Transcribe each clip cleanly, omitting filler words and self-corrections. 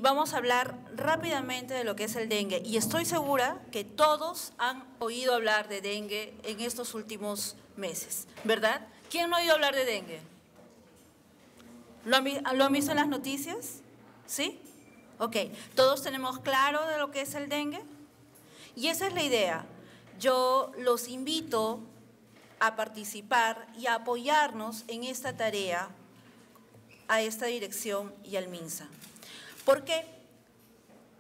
vamos a hablar rápidamente de lo que es el dengue. Y estoy segura que todos han oído hablar de dengue en estos últimos meses, ¿verdad? ¿Quién no ha oído hablar de dengue? ¿Lo han visto en las noticias? ¿Sí? Ok. ¿Todos tenemos claro de lo que es el dengue? Y esa es la idea. Yo los invito a participar y a apoyarnos en esta tarea a esta dirección y al MINSA. ¿Por qué?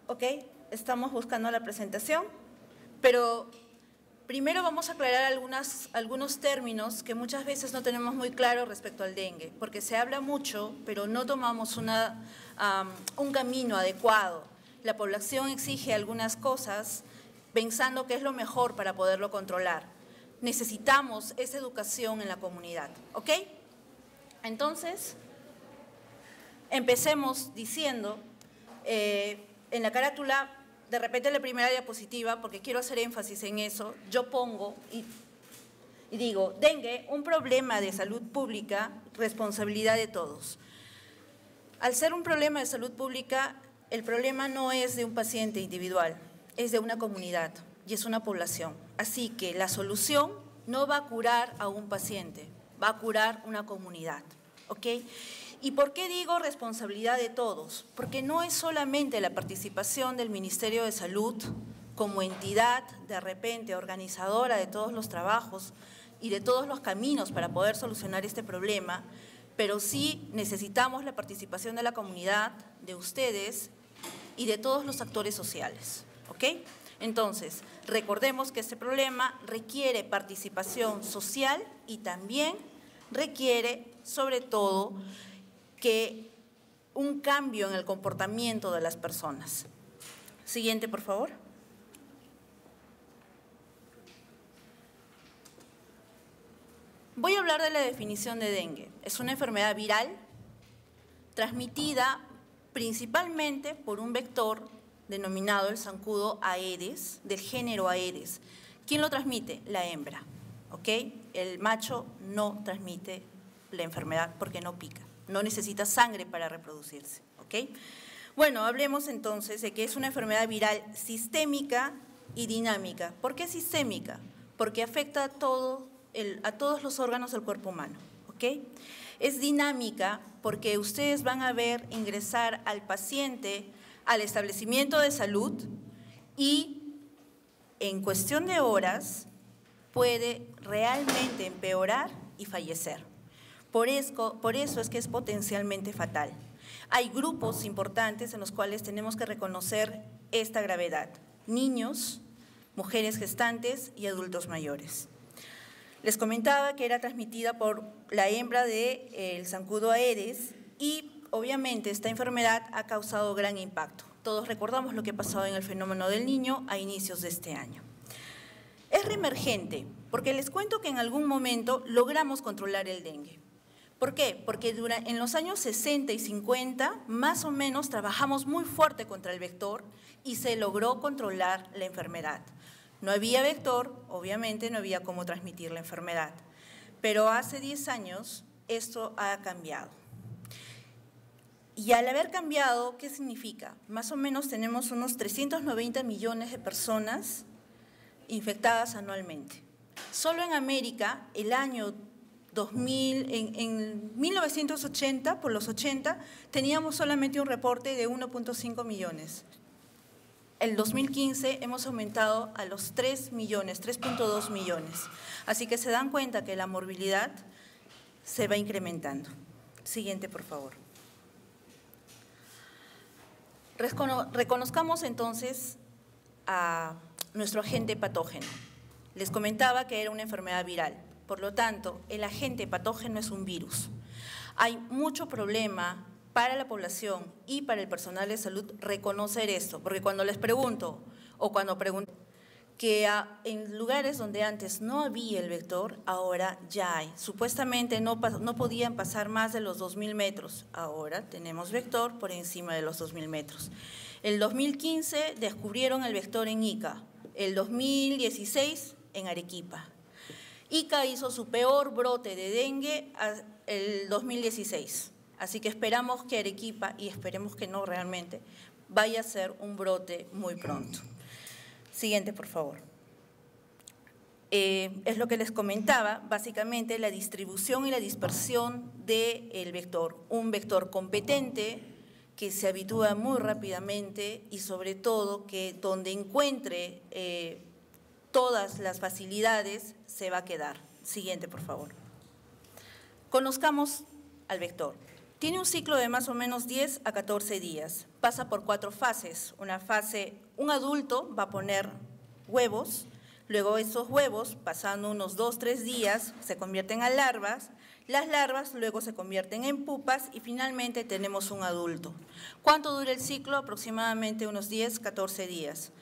Ok, estamos buscando la presentación, pero primero vamos a aclarar algunos términos que muchas veces no tenemos muy claro respecto al dengue, porque se habla mucho, pero no tomamos un camino adecuado. La población exige algunas cosas pensando que es lo mejor para poderlo controlar. Necesitamos esa educación en la comunidad, ¿ok? Entonces, empecemos diciendo, en la carátula, de repente la primera diapositiva, porque quiero hacer énfasis en eso, yo pongo y digo, dengue, un problema de salud pública, responsabilidad de todos. Al ser un problema de salud pública, el problema no es de un paciente individual, es de una comunidad y es una población. Así que la solución no va a curar a un paciente, va a curar una comunidad, ¿ok? ¿Y por qué digo responsabilidad de todos? Porque no es solamente la participación del Ministerio de Salud como entidad, de repente, organizadora de todos los trabajos y de todos los caminos para poder solucionar este problema, pero sí necesitamos la participación de la comunidad, de ustedes y de todos los actores sociales, ¿ok? Entonces, recordemos que este problema requiere participación social y también requiere, sobre todo, que un cambio en el comportamiento de las personas. Siguiente, por favor. Voy a hablar de la definición de dengue. Es una enfermedad viral transmitida principalmente por un vector denominado el zancudo Aedes, del género Aedes. ¿Quién lo transmite? La hembra, ¿ok? El macho no transmite la enfermedad porque no pica. No necesita sangre para reproducirse, ¿ok? Bueno, hablemos entonces de que es una enfermedad viral sistémica y dinámica. ¿Por qué sistémica? Porque afecta a todos los órganos del cuerpo humano, ¿ok? Es dinámica porque ustedes van a ver ingresar al paciente al establecimiento de salud y en cuestión de horas puede realmente empeorar y fallecer. Por eso es que es potencialmente fatal. Hay grupos importantes en los cuales tenemos que reconocer esta gravedad: niños, mujeres gestantes y adultos mayores. Les comentaba que era transmitida por la hembra del zancudo Aedes y obviamente esta enfermedad ha causado gran impacto. Todos recordamos lo que ha pasado en el fenómeno del niño a inicios de este año. Es reemergente porque les cuento que en algún momento logramos controlar el dengue. ¿Por qué? Porque en los años 60 y 50 más o menos trabajamos muy fuerte contra el vector y se logró controlar la enfermedad. No había vector, obviamente no había cómo transmitir la enfermedad, pero hace 10 años esto ha cambiado. Y al haber cambiado, ¿qué significa? Más o menos tenemos unos 390 millones de personas infectadas anualmente. Solo en América, el año 2000, en 1980, por los 80, teníamos solamente un reporte de 1.5 millones. El 2015 hemos aumentado a los 3 millones, 3.2 millones. Así que se dan cuenta que la morbilidad se va incrementando. Siguiente, por favor. Reconozcamos entonces a nuestro agente patógeno. Les comentaba que era una enfermedad viral. Por lo tanto, el agente patógeno es un virus. Hay mucho problema para la población y para el personal de salud reconocer esto, porque cuando les pregunto o cuando pregunto que en lugares donde antes no había el vector, ahora ya hay. Supuestamente no podían pasar más de los 2.000 metros, ahora tenemos vector por encima de los 2.000 metros. El 2015 descubrieron el vector en Ica, el 2016 en Arequipa. Ica hizo su peor brote de dengue el 2016, así que esperamos que Arequipa, y esperemos que no realmente, vaya a ser un brote muy pronto. Siguiente, por favor. Es lo que les comentaba, básicamente la distribución y la dispersión del vector. Un vector competente que se habitúa muy rápidamente y sobre todo que donde encuentre todas las facilidades se va a quedar. Siguiente, por favor. Conozcamos al vector. Tiene un ciclo de más o menos 10 a 14 días. Pasa por 4 fases. Una fase, un adulto va a poner huevos. Luego esos huevos, pasando unos 2-3 días, se convierten en larvas. Las larvas luego se convierten en pupas y finalmente tenemos un adulto. ¿Cuánto dura el ciclo? Aproximadamente unos 10-14 días.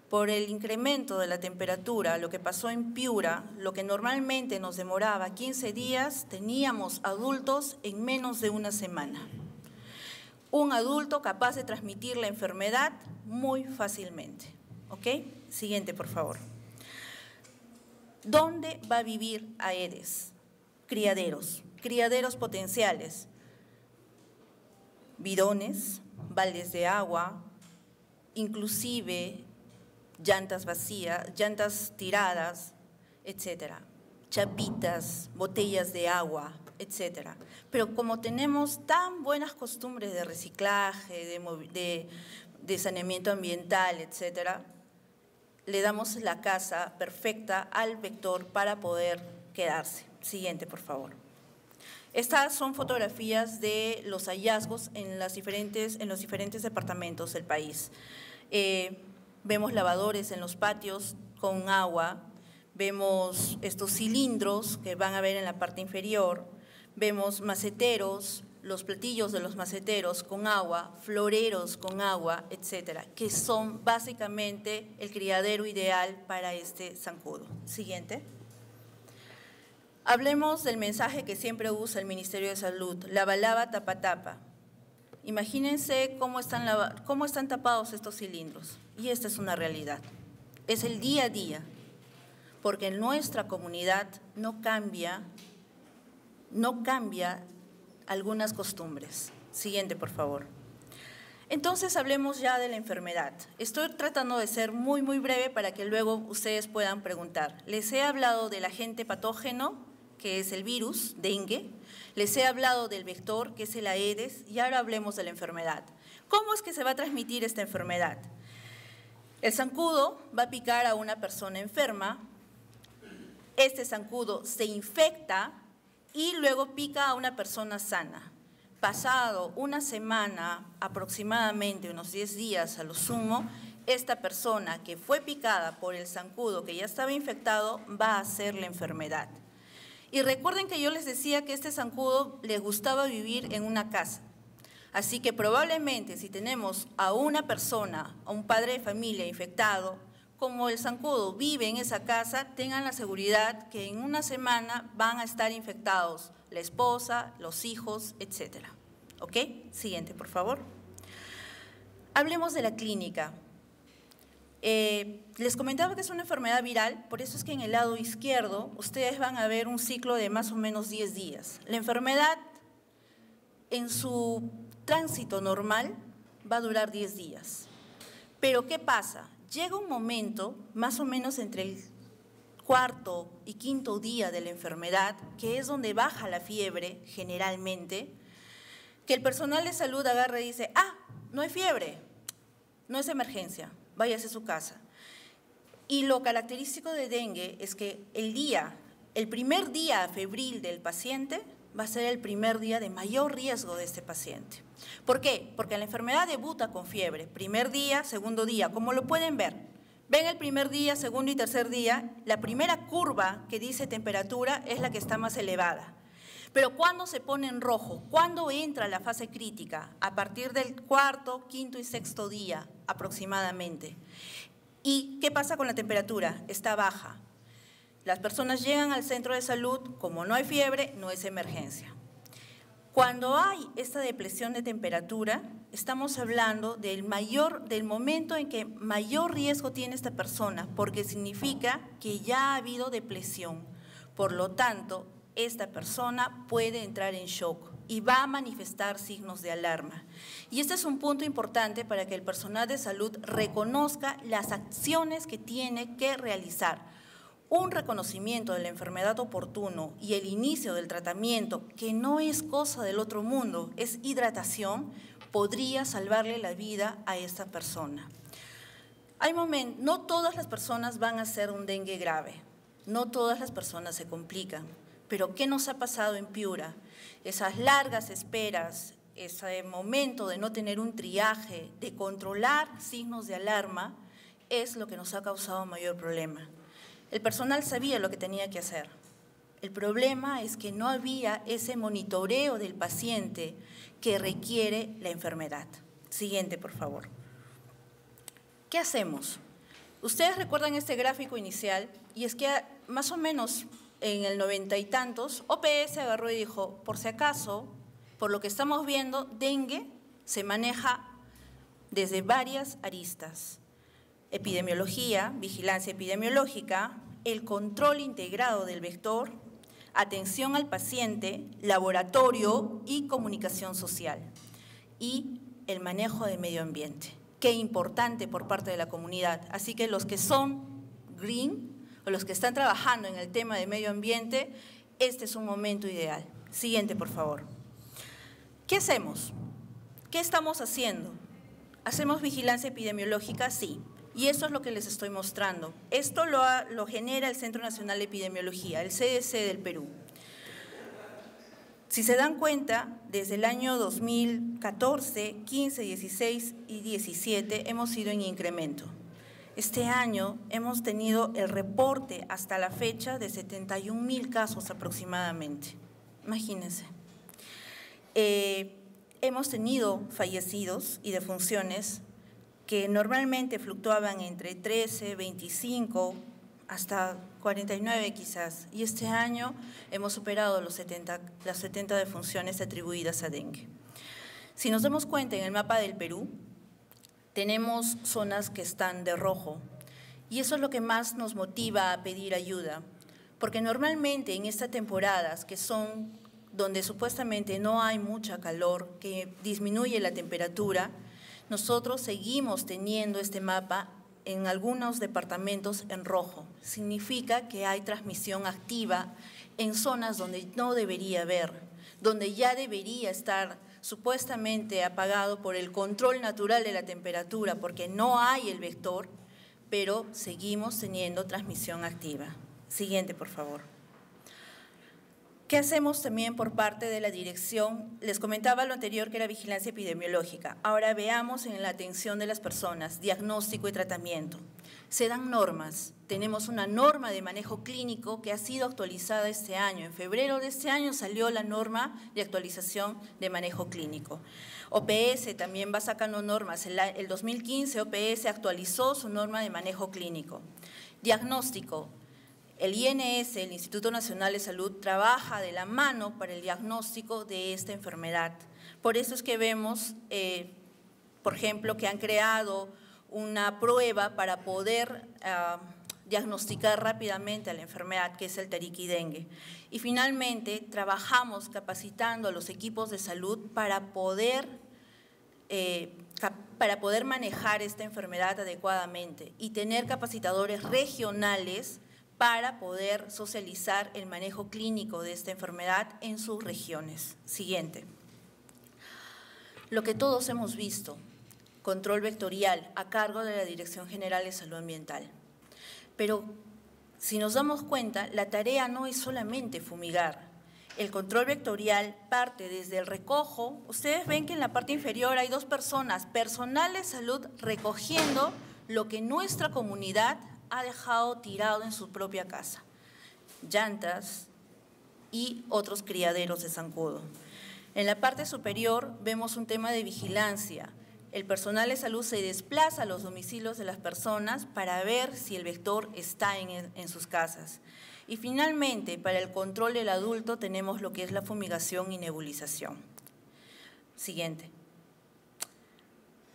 Por el incremento de la temperatura, lo que pasó en Piura, lo que normalmente nos demoraba 15 días, teníamos adultos en menos de una semana. Un adulto capaz de transmitir la enfermedad muy fácilmente. ¿Ok? Siguiente, por favor. ¿Dónde va a vivir Aedes? Criaderos potenciales, bidones, baldes de agua, inclusive llantas vacías, llantas tiradas, etcétera, chapitas, botellas de agua, etcétera. Pero como tenemos tan buenas costumbres de reciclaje, de saneamiento ambiental, etcétera, le damos la casa perfecta al vector para poder quedarse. Siguiente, por favor. Estas son fotografías de los hallazgos en los diferentes departamentos del país. Vemos lavadores en los patios con agua, vemos estos cilindros que van a ver en la parte inferior, vemos maceteros, los platillos de los maceteros con agua, floreros con agua, etcétera, que son básicamente el criadero ideal para este zancudo. Siguiente. Hablemos del mensaje que siempre usa el Ministerio de Salud, lava, lava, tapa, tapa. Imagínense cómo están tapados estos cilindros, y esta es una realidad. Es el día a día, porque en nuestra comunidad no cambia algunas costumbres. Siguiente, por favor. Entonces, hablemos ya de la enfermedad. Estoy tratando de ser muy, muy breve para que luego ustedes puedan preguntar. Les he hablado del agente patógeno, que es el virus, dengue. Les he hablado del vector, que es el Aedes, y ahora hablemos de la enfermedad. ¿Cómo es que se va a transmitir esta enfermedad? El zancudo va a picar a una persona enferma. Este zancudo se infecta y luego pica a una persona sana. Pasado una semana, aproximadamente unos 10 días a lo sumo, esta persona que fue picada por el zancudo que ya estaba infectado va a hacer la enfermedad. Y recuerden que yo les decía que este zancudo le gustaba vivir en una casa. Así que probablemente si tenemos a una persona, a un padre de familia infectado, como el zancudo vive en esa casa, tengan la seguridad que en una semana van a estar infectados la esposa, los hijos, etcétera. ¿Ok? Siguiente, por favor. Hablemos de la clínica. Les comentaba que es una enfermedad viral, por eso es que en el lado izquierdo ustedes van a ver un ciclo de más o menos 10 días. La enfermedad en su tránsito normal va a durar 10 días. Pero ¿qué pasa? Llega un momento, más o menos entre el cuarto y quinto día de la enfermedad, que es donde baja la fiebre generalmente, que el personal de salud agarra y dice, no hay fiebre, no es emergencia, váyase a su casa. Y lo característico de dengue es que el primer día febril del paciente va a ser el primer día de mayor riesgo de este paciente. ¿Por qué? Porque la enfermedad debuta con fiebre, primer día, segundo día, como lo pueden ver. Ven el primer día, segundo y tercer día, la primera curva que dice temperatura es la que está más elevada. Pero ¿cuándo se pone en rojo? ¿Cuándo entra la fase crítica? A partir del cuarto, quinto y sexto día aproximadamente. ¿Y qué pasa con la temperatura? Está baja. Las personas llegan al centro de salud, como no hay fiebre, no es emergencia. Cuando hay esta depresión de temperatura, estamos hablando del momento en que mayor riesgo tiene esta persona, porque significa que ya ha habido depresión. Por lo tanto, esta persona puede entrar en shock, y va a manifestar signos de alarma. Y este es un punto importante para que el personal de salud reconozca las acciones que tiene que realizar. Un reconocimiento de la enfermedad oportuno y el inicio del tratamiento, que no es cosa del otro mundo, es hidratación, podría salvarle la vida a esta persona. No todas las personas van a hacer un dengue grave, no todas las personas se complican, pero ¿qué nos ha pasado en Piura? Esas largas esperas, ese momento de no tener un triaje, de controlar signos de alarma, es lo que nos ha causado mayor problema. El personal sabía lo que tenía que hacer. El problema es que no había ese monitoreo del paciente que requiere la enfermedad. Siguiente, por favor. ¿Qué hacemos? Ustedes recuerdan este gráfico inicial, y es que más o menos en el 90 y tantos, OPS agarró y dijo, por si acaso, por lo que estamos viendo, dengue se maneja desde varias aristas. Epidemiología, vigilancia epidemiológica, el control integrado del vector, atención al paciente, laboratorio y comunicación social, y el manejo del medio ambiente. Qué importante por parte de la comunidad. Así que los que son green o los que están trabajando en el tema de medio ambiente, este es un momento ideal. Siguiente, por favor. ¿Qué hacemos? ¿Qué estamos haciendo? ¿Hacemos vigilancia epidemiológica? Sí. Y eso es lo que les estoy mostrando. Esto lo genera el Centro Nacional de Epidemiología, el CDC del Perú. Si se dan cuenta, desde el año 2014, 15, 16 y 17 hemos ido en incremento. Este año hemos tenido el reporte hasta la fecha de 71.000 casos aproximadamente. Imagínense. Hemos tenido fallecidos y defunciones que normalmente fluctuaban entre 13, 25, hasta 49 quizás, y este año hemos superado las 70 defunciones atribuidas a dengue. Si nos damos cuenta en el mapa del Perú, tenemos zonas que están de rojo, y eso es lo que más nos motiva a pedir ayuda, porque normalmente en estas temporadas, que son donde supuestamente no hay mucha calor, que disminuye la temperatura, nosotros seguimos teniendo este mapa en algunos departamentos en rojo. Significa que hay transmisión activa en zonas donde no debería haber, donde ya debería estar supuestamente apagado por el control natural de la temperatura, porque no hay el vector, pero seguimos teniendo transmisión activa. Siguiente, por favor. ¿Qué hacemos también por parte de la dirección? Les comentaba lo anterior que era vigilancia epidemiológica. Ahora veamos en la atención de las personas, diagnóstico y tratamiento. Se dan normas. Tenemos una norma de manejo clínico que ha sido actualizada este año. En febrero de este año salió la norma de actualización de manejo clínico. OPS también va sacando normas. El 2015 OPS actualizó su norma de manejo clínico. Diagnóstico. El INS, el Instituto Nacional de Salud, trabaja de la mano para el diagnóstico de esta enfermedad. Por eso es que vemos, por ejemplo, que han creado una prueba para poder diagnosticar rápidamente a la enfermedad, que es el tariquidengue. Y finalmente, trabajamos capacitando a los equipos de salud para poder manejar esta enfermedad adecuadamente y tener capacitadores regionales para poder socializar el manejo clínico de esta enfermedad en sus regiones. Siguiente. Lo que todos hemos visto, control vectorial a cargo de la Dirección General de Salud Ambiental. Pero si nos damos cuenta, la tarea no es solamente fumigar. El control vectorial parte desde el recojo. Ustedes ven que en la parte inferior hay dos personas, personal de salud recogiendo lo que nuestra comunidad ha dejado tirado en su propia casa, llantas y otros criaderos de zancudo. En la parte superior vemos un tema de vigilancia. El personal de salud se desplaza a los domicilios de las personas para ver si el vector está en sus casas. Y finalmente, para el control del adulto tenemos lo que es la fumigación y nebulización. Siguiente.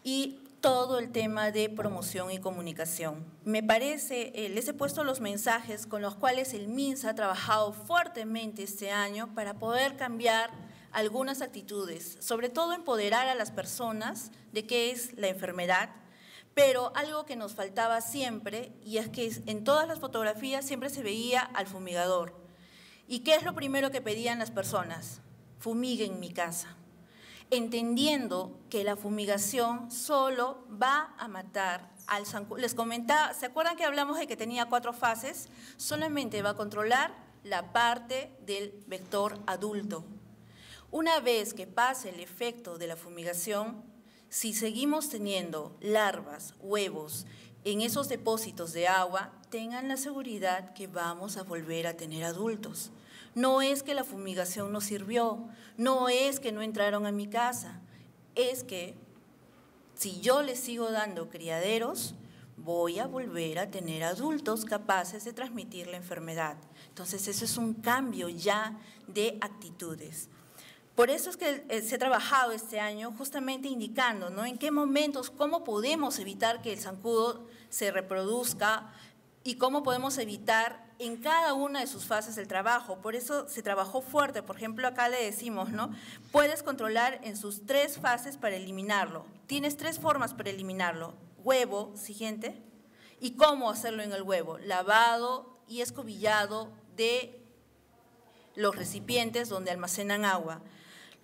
Y todo el tema de promoción y comunicación. Me parece, les he puesto los mensajes con los cuales el MINSA ha trabajado fuertemente este año para poder cambiar algunas actitudes, sobre todo empoderar a las personas de qué es la enfermedad, pero algo que nos faltaba siempre, y es que en todas las fotografías siempre se veía al fumigador. ¿Y qué es lo primero que pedían las personas? Fumiguen mi casa, entendiendo que la fumigación solo va a matar al zancudo. Les comentaba, ¿se acuerdan que hablamos de que tenía 4 fases? Solamente va a controlar la parte del vector adulto. Una vez que pase el efecto de la fumigación, si seguimos teniendo larvas, huevos en esos depósitos de agua, tengan la seguridad que vamos a volver a tener adultos. No es que la fumigación no sirvió, no es que no entraron a mi casa, es que si yo les sigo dando criaderos, voy a volver a tener adultos capaces de transmitir la enfermedad. Entonces, eso es un cambio ya de actitudes. Por eso es que se ha trabajado este año justamente indicando, ¿no?, en qué momentos, cómo podemos evitar que el zancudo se reproduzca y cómo podemos evitar en cada una de sus fases el trabajo. Por eso se trabajó fuerte. Por ejemplo, acá le decimos, ¿no?, puedes controlar en sus 3 fases para eliminarlo. Tienes 3 formas para eliminarlo. Huevo, siguiente. ¿Y cómo hacerlo en el huevo? Lavado y escobillado de los recipientes donde almacenan agua.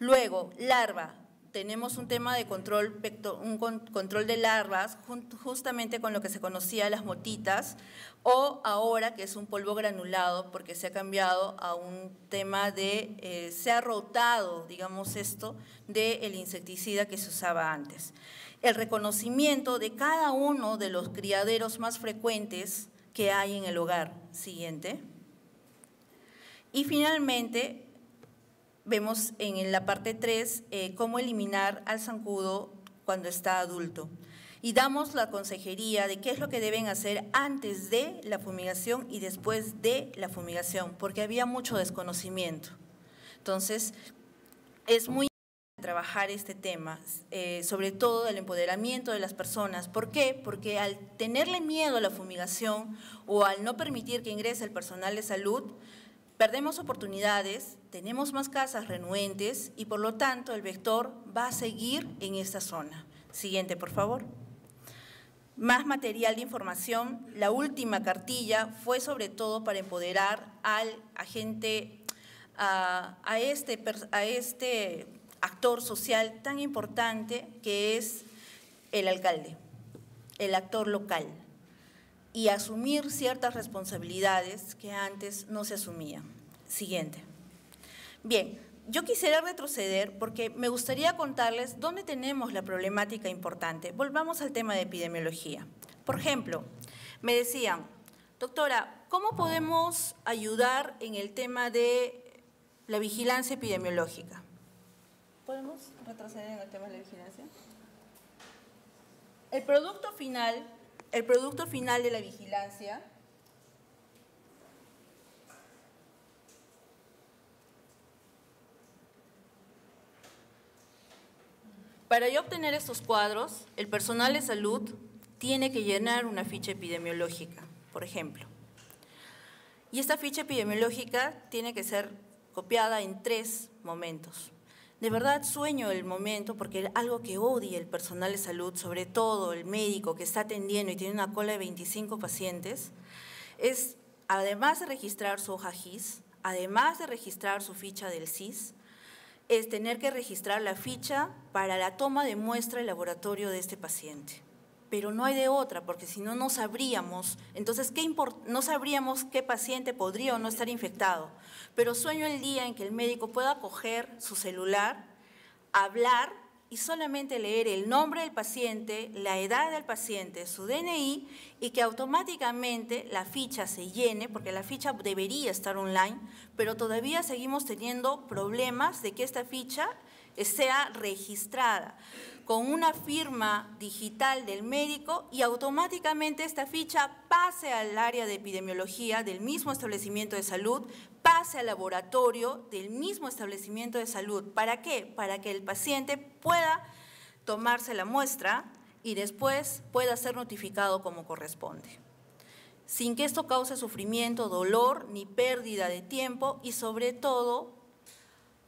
Luego, larva. Tenemos un tema de control de larvas, justamente con lo que se conocía las motitas, o ahora que es un polvo granulado, porque se ha cambiado a un tema de, se ha rotado, digamos esto, del insecticida que se usaba antes. El reconocimiento de cada uno de los criaderos más frecuentes que hay en el hogar. Siguiente. Y finalmente, vemos en la parte 3 cómo eliminar al zancudo cuando está adulto. Y damos la consejería de qué es lo que deben hacer antes de la fumigación y después de la fumigación, porque había mucho desconocimiento. Entonces, es muy importante trabajar este tema, sobre todo el empoderamiento de las personas. ¿Por qué? Porque al tenerle miedo a la fumigación o al no permitir que ingrese el personal de salud, perdemos oportunidades, tenemos más casas renuentes y por lo tanto el vector va a seguir en esta zona. Siguiente, por favor. Más material de información. La última cartilla fue sobre todo para empoderar al agente, a este actor social tan importante que es el alcalde, el actor local, y asumir ciertas responsabilidades que antes no se asumían. Siguiente. Bien, yo quisiera retroceder porque me gustaría contarles dónde tenemos la problemática importante. Volvamos al tema de epidemiología. Por ejemplo, me decían, doctora, ¿cómo podemos ayudar en el tema de la vigilancia epidemiológica? ¿Podemos retroceder en el tema de la vigilancia? El producto final de la vigilancia para yo obtener estos cuadros, el personal de salud tiene que llenar una ficha epidemiológica, por ejemplo. Y esta ficha epidemiológica tiene que ser copiada en 3 momentos. De verdad sueño el momento, porque algo que odia el personal de salud, sobre todo el médico que está atendiendo y tiene una cola de 25 pacientes, es, además de registrar su hoja GIS, además de registrar su ficha del SIS, es tener que registrar la ficha para la toma de muestra del laboratorio de este paciente. Pero no hay de otra, porque si no, no sabríamos, entonces no sabríamos qué paciente podría o no estar infectado. Pero sueño el día en que el médico pueda coger su celular, hablar y solamente leer el nombre del paciente, la edad del paciente, su DNI, y que automáticamente la ficha se llene, porque la ficha debería estar online, pero todavía seguimos teniendo problemas de que esta ficha sea registrada con una firma digital del médico y automáticamente esta ficha pase al área de epidemiología del mismo establecimiento de salud, pase al laboratorio del mismo establecimiento de salud. ¿Para qué? Para que el paciente pueda tomarse la muestra y después pueda ser notificado como corresponde, sin que esto cause sufrimiento, dolor ni pérdida de tiempo y sobre todo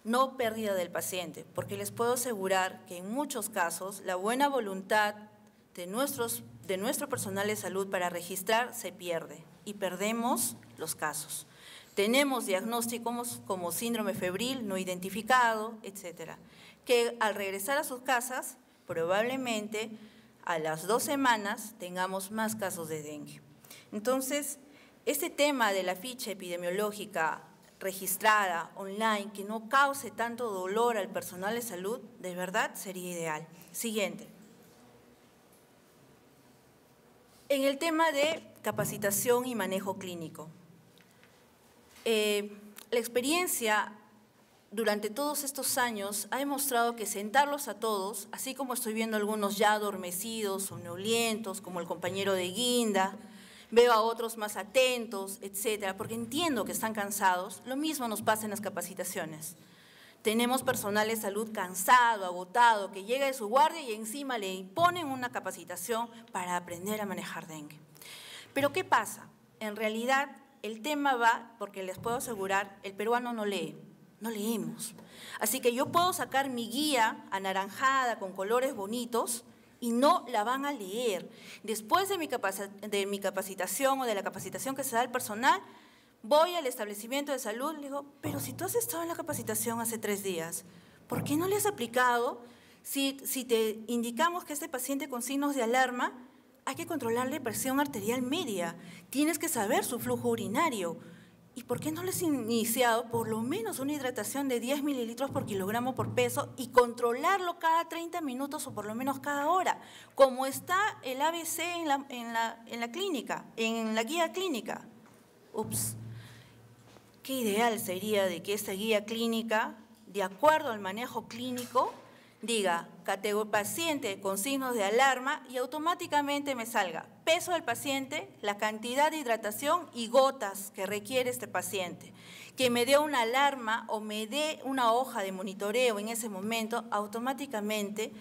no pérdida del paciente, porque les puedo asegurar que en muchos casos la buena voluntad de nuestro personal de salud para registrar se pierde y perdemos los casos. Tenemos diagnósticos como síndrome febril no identificado, etcétera, que al regresar a sus casas probablemente a las 2 semanas tengamos más casos de dengue. Entonces, este tema de la ficha epidemiológica registrada online que no cause tanto dolor al personal de salud, de verdad sería ideal. Siguiente. En el tema de capacitación y manejo clínico. La experiencia durante todos estos años ha demostrado que sentarlos a todos, así como estoy viendo algunos ya adormecidos, somnolientos, como el compañero de Guinda, veo a otros más atentos, etcétera, porque entiendo que están cansados, lo mismo nos pasa en las capacitaciones. Tenemos personal de salud cansado, agotado, que llega de su guardia y encima le imponen una capacitación para aprender a manejar dengue. Pero ¿qué pasa? En realidad el tema va, porque les puedo asegurar, el peruano no lee, no leemos. Así que yo puedo sacar mi guía anaranjada con colores bonitos y no la van a leer. Después de mi capacitación o de la capacitación que se da al personal, voy al establecimiento de salud, le digo, pero si tú has estado en la capacitación hace 3 días, ¿por qué no le has aplicado? Si te indicamos que este paciente con signos de alarma, hay que controlarle presión arterial media, tienes que saber su flujo urinario. ¿Y por qué no les has iniciado por lo menos una hidratación de 10 mililitros por kilogramo por peso y controlarlo cada 30 minutos o por lo menos cada hora? Como está el ABC en la clínica, en la guía clínica. Ups. Qué ideal sería de que esta guía clínica, de acuerdo al manejo clínico, diga paciente con signos de alarma y automáticamente me salga peso del paciente, la cantidad de hidratación y gotas que requiere este paciente. Que me dé una alarma o me dé una hoja de monitoreo en ese momento automáticamente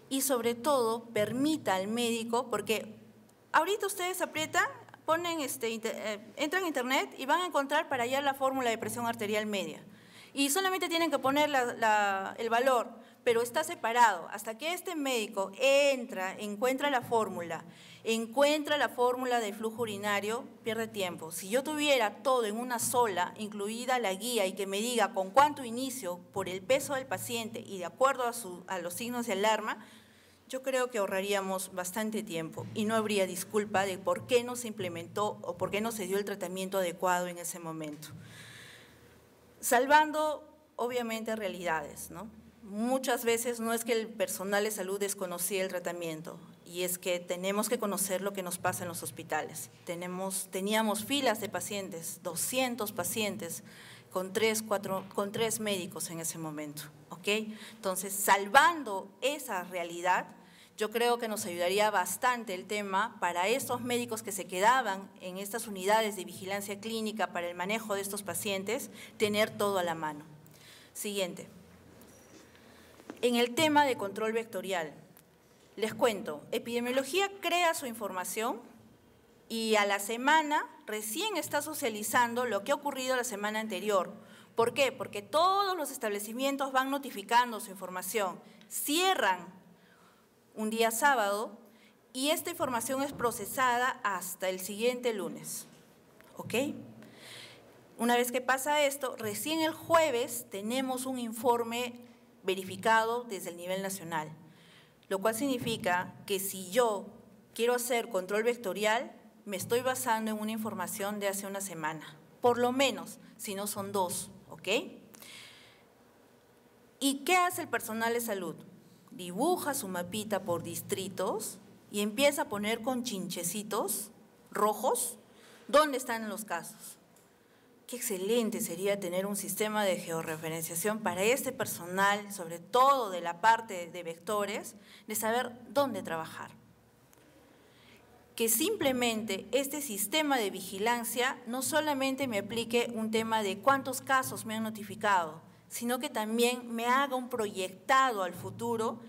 y sobre todo permita al médico, porque ahorita ustedes aprietan, entran a internet y van a encontrar para hallar la fórmula de presión arterial media. Y solamente tienen que poner el valor, pero está separado. Hasta que este médico encuentra la fórmula de flujo urinario, pierde tiempo. Si yo tuviera todo en una sola, incluida la guía, y que me diga con cuánto inicio por el peso del paciente y de acuerdo a los signos de alarma, yo creo que ahorraríamos bastante tiempo y no habría disculpa de por qué no se implementó o por qué no se dio el tratamiento adecuado en ese momento. Salvando, obviamente, realidades, ¿no? Muchas veces no es que el personal de salud desconocía el tratamiento, y es que tenemos que conocer lo que nos pasa en los hospitales. Teníamos filas de pacientes, 200 pacientes, con 3 médicos en ese momento, ¿ok? Entonces, salvando esa realidad, yo creo que nos ayudaría bastante el tema para estos médicos que se quedaban en estas unidades de vigilancia clínica para el manejo de estos pacientes, tener todo a la mano. Siguiente. En el tema de control vectorial, les cuento, epidemiología crea su información y a la semana recién está socializando lo que ha ocurrido la semana anterior. ¿Por qué? Porque todos los establecimientos van notificando su información, cierran un día sábado y esta información es procesada hasta el siguiente lunes, ¿ok? Una vez que pasa esto, recién el jueves tenemos un informe verificado desde el nivel nacional, lo cual significa que si yo quiero hacer control vectorial, me estoy basando en una información de hace una semana, por lo menos, si no son 2, ¿ok? ¿Y qué hace el personal de salud? Dibuja su mapita por distritos y empieza a poner con chinchecitos rojos dónde están los casos. Qué excelente sería tener un sistema de georreferenciación para este personal, sobre todo de la parte de vectores, de saber dónde trabajar. Que simplemente este sistema de vigilancia no solamente me aplique un tema de cuántos casos me han notificado, sino que también me haga un proyectado al futuro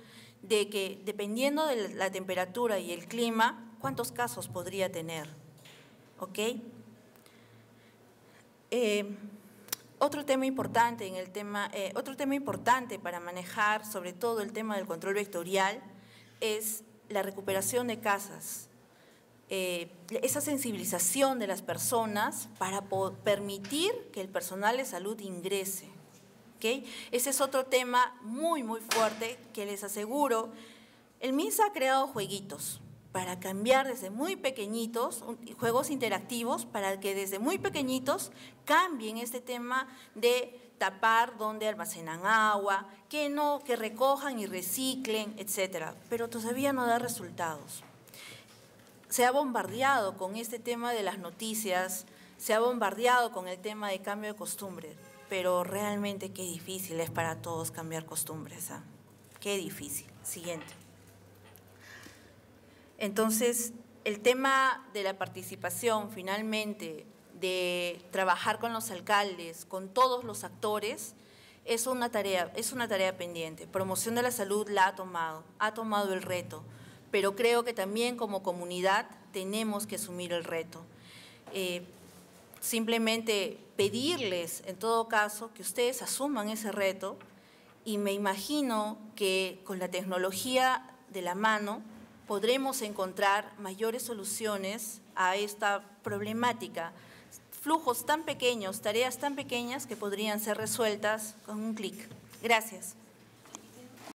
de que, dependiendo de la temperatura y el clima, cuántos casos podría tener, ¿ok? Otro tema importante para manejar, sobre todo el tema del control vectorial, es la recuperación de casas. Esa sensibilización de las personas para permitir que el personal de salud ingrese. ¿Okay? Ese es otro tema muy, muy fuerte que les aseguro. El MINSA ha creado jueguitos para cambiar desde muy pequeñitos, juegos interactivos, para que desde muy pequeñitos cambien este tema de tapar donde almacenan agua, que recojan y reciclen, etcétera. Pero todavía no da resultados. Se ha bombardeado con este tema de las noticias, se ha bombardeado con el tema de cambio de costumbre, pero realmente qué difícil es para todos cambiar costumbres, ¿eh? Qué difícil. Siguiente. Entonces, el tema de la participación, finalmente, de trabajar con los alcaldes, con todos los actores, es una tarea pendiente. Promoción de la Salud la ha tomado el reto, pero creo que también como comunidad tenemos que asumir el reto. Simplemente pedirles, en todo caso, que ustedes asuman ese reto, y me imagino que con la tecnología de la mano podremos encontrar mayores soluciones a esta problemática. Flujos tan pequeños, tareas tan pequeñas que podrían ser resueltas con un clic. Gracias.